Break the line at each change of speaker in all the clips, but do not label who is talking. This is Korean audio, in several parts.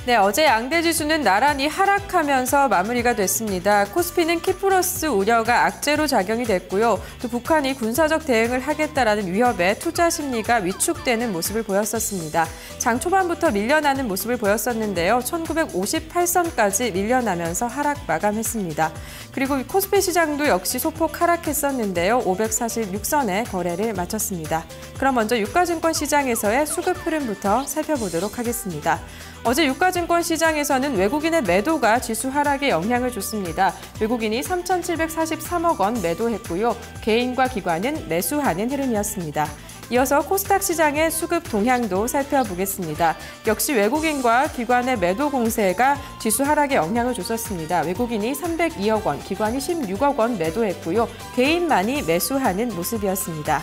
네, 어제 양대 지수는 나란히 하락하면서 마무리가 됐습니다. 코스피는 키플러스 우려가 악재로 작용이 됐고요. 또 북한이 군사적 대응을 하겠다라는 위협에 투자 심리가 위축되는 모습을 보였었습니다. 장 초반부터 밀려나는 모습을 보였었는데요. 1958선까지 밀려나면서 하락 마감했습니다. 그리고 코스피 시장도 역시 소폭 하락했었는데요. 546선에 거래를 마쳤습니다. 그럼 먼저 유가증권 시장에서의 수급 흐름부터 살펴보도록 하겠습니다. 어제 유가증권 시장에서는 외국인의 매도가 지수 하락에 영향을 줬습니다. 외국인이 3,743억 원 매도했고요. 개인과 기관은 매수하는 흐름이었습니다. 이어서 코스닥 시장의 수급 동향도 살펴보겠습니다. 역시 외국인과 기관의 매도 공세가 지수 하락에 영향을 줬었습니다. 외국인이 302억 원, 기관이 16억 원 매도했고요. 개인만이 매수하는 모습이었습니다.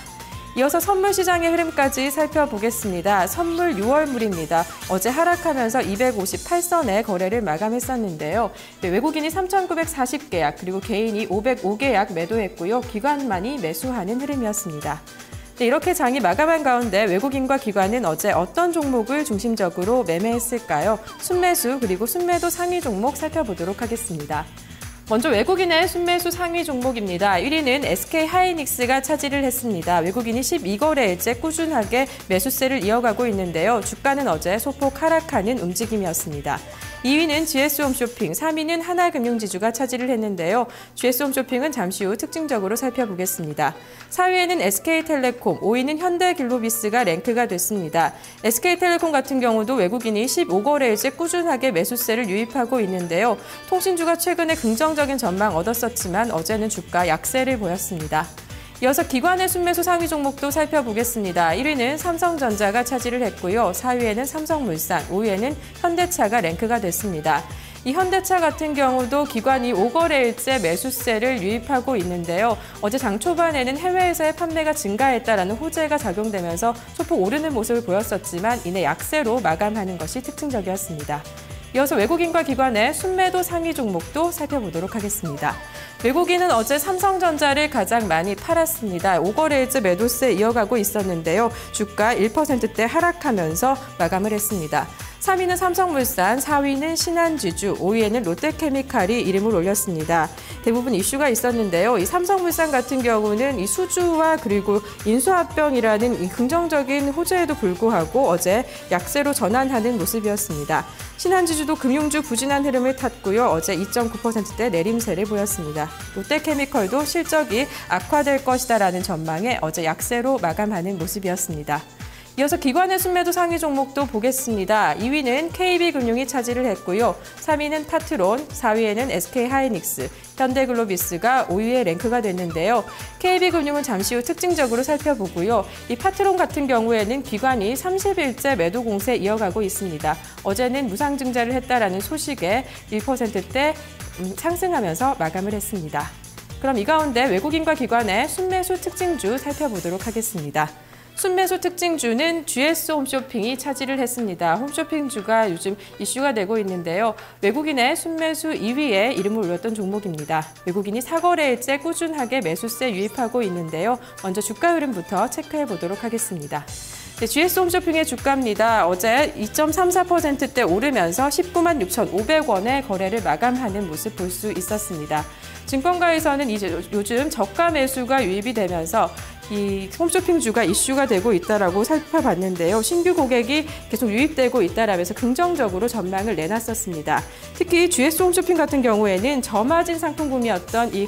이어서 선물 시장의 흐름까지 살펴보겠습니다. 선물 6월물입니다. 어제 하락하면서 258선에 거래를 마감했었는데요. 외국인이 3,940계약, 그리고 개인이 505계약 매도했고요. 기관만이 매수하는 흐름이었습니다. 이렇게 장이 마감한 가운데 외국인과 기관은 어제 어떤 종목을 중심적으로 매매했을까요? 순매수 그리고 순매도 상위 종목 살펴보도록 하겠습니다. 먼저 외국인의 순매수 상위 종목입니다. 1위는 SK하이닉스가 차지를 했습니다. 외국인이 12거래일째 꾸준하게 매수세를 이어가고 있는데요. 주가는 어제 소폭 하락하는 움직임이었습니다. 2위는 GS홈쇼핑, 3위는 하나금융지주가 차지를 했는데요. GS홈쇼핑은 잠시 후 특징적으로 살펴보겠습니다. 4위에는 SK텔레콤, 5위는 현대글로비스가 랭크가 됐습니다. SK텔레콤 같은 경우도 외국인이 15거래일째 꾸준하게 매수세를 유입하고 있는데요. 통신주가 최근에 긍정적인 전망 얻었었지만 어제는 주가 약세를 보였습니다. 이어서 기관의 순매수 상위 종목도 살펴보겠습니다. 1위는 삼성전자가 차지를 했고요. 4위에는 삼성물산, 5위에는 현대차가 랭크가 됐습니다. 이 현대차 같은 경우도 기관이 5거래일째 매수세를 유입하고 있는데요. 어제 장 초반에는 해외에서의 판매가 증가했다라는 호재가 작용되면서 소폭 오르는 모습을 보였었지만 이내 약세로 마감하는 것이 특징적이었습니다. 이어서 외국인과 기관의 순매도 상위 종목도 살펴보도록 하겠습니다. 외국인은 어제 삼성전자를 가장 많이 팔았습니다. 5거래일째 매도세 이어가고 있었는데요. 주가 1%대 하락하면서 마감을 했습니다. 3위는 삼성물산, 4위는 신한지주, 5위에는 롯데케미칼이 이름을 올렸습니다. 대부분 이슈가 있었는데요. 이 삼성물산 같은 경우는 이 수주와 그리고 인수합병이라는 이 긍정적인 호재에도 불구하고 어제 약세로 전환하는 모습이었습니다. 신한지주도 금융주 부진한 흐름을 탔고요. 어제 2.9%대 내림세를 보였습니다. 롯데케미칼도 실적이 악화될 것이다라는 전망에 어제 약세로 마감하는 모습이었습니다. 이어서 기관의 순매도 상위 종목도 보겠습니다. 2위는 KB금융이 차지를 했고요. 3위는 파트론, 4위에는 SK하이닉스, 현대글로비스가 5위에 랭크가 됐는데요. KB금융은 잠시 후 특징적으로 살펴보고요. 이 파트론 같은 경우에는 기관이 30일째 매도 공세 이어가고 있습니다. 어제는 무상증자를 했다라는 소식에 1%대 상승하면서 마감을 했습니다. 그럼 이 가운데 외국인과 기관의 순매수 특징주 살펴보도록 하겠습니다. 순매수 특징주는 GS홈쇼핑이 차지를 했습니다. 홈쇼핑주가 요즘 이슈가 되고 있는데요. 외국인의 순매수 2위에 이름을 올렸던 종목입니다. 외국인이 4거래일째 꾸준하게 매수세 유입하고 있는데요. 먼저 주가 흐름부터 체크해 보도록 하겠습니다. 네, GS홈쇼핑의 주가입니다. 어제 2.34%대 오르면서 196만 6,500원에 거래를 마감하는 모습 볼 수 있었습니다. 증권가에서는 이제 요즘 저가 매수가 유입이 되면서 이 홈쇼핑주가 이슈가 되고 있다라고 살펴봤는데요. 신규 고객이 계속 유입되고 있다라면서 긍정적으로 전망을 내놨었습니다. 특히 GS홈쇼핑 같은 경우에는 저마진 상품군이었던 이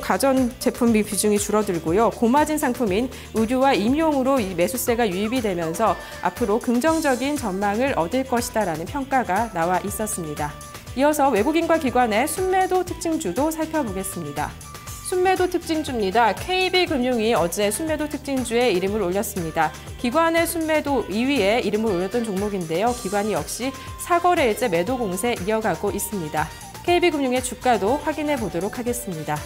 가전 제품 비중이 줄어들고요. 고마진 상품인 의류와 임용으로 이 매수세가 유입이 되면서 앞으로 긍정적인 전망을 얻을 것이다라는 평가가 나와 있었습니다. 이어서 외국인과 기관의 순매도 특징주도 살펴보겠습니다. 순매도 특징주입니다. KB금융이 어제 순매도 특징주에 이름을 올렸습니다. 기관의 순매도 2위에 이름을 올렸던 종목인데요. 기관이 역시 4거래일째 매도 공세 이어가고 있습니다. KB금융의 주가도 확인해 보도록 하겠습니다.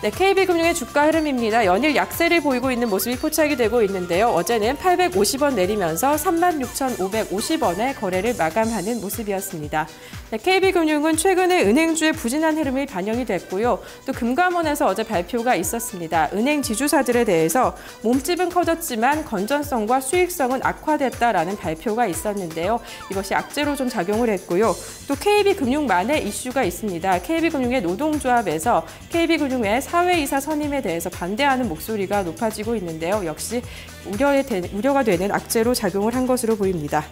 네, KB금융의 주가 흐름입니다. 연일 약세를 보이고 있는 모습이 포착이 되고 있는데요. 어제는 850원 내리면서 36,550원에 거래를 마감하는 모습이었습니다. 네, KB금융은 최근에 은행주의 부진한 흐름이 반영이 됐고요. 또 금감원에서 어제 발표가 있었습니다. 은행 지주사들에 대해서 몸집은 커졌지만 건전성과 수익성은 악화됐다라는 발표가 있었는데요. 이것이 악재로 좀 작용을 했고요. 또 KB금융만의 이슈가 있습니다. KB금융의 노동조합에서 KB금융의 사회이사 선임에 대해서 반대하는 목소리가 높아지고 있는데요. 역시 우려가 되는 악재로 작용을 한 것으로 보입니다.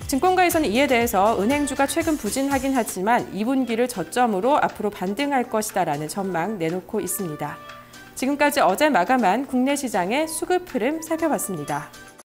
증권가에서는 이에 대해서 은행주가 최근 부진하긴 하지만 2분기를 저점으로 앞으로 반등할 것이다라는 전망 내놓고 있습니다. 지금까지 어제 마감한 국내 시장의 수급 흐름 살펴봤습니다.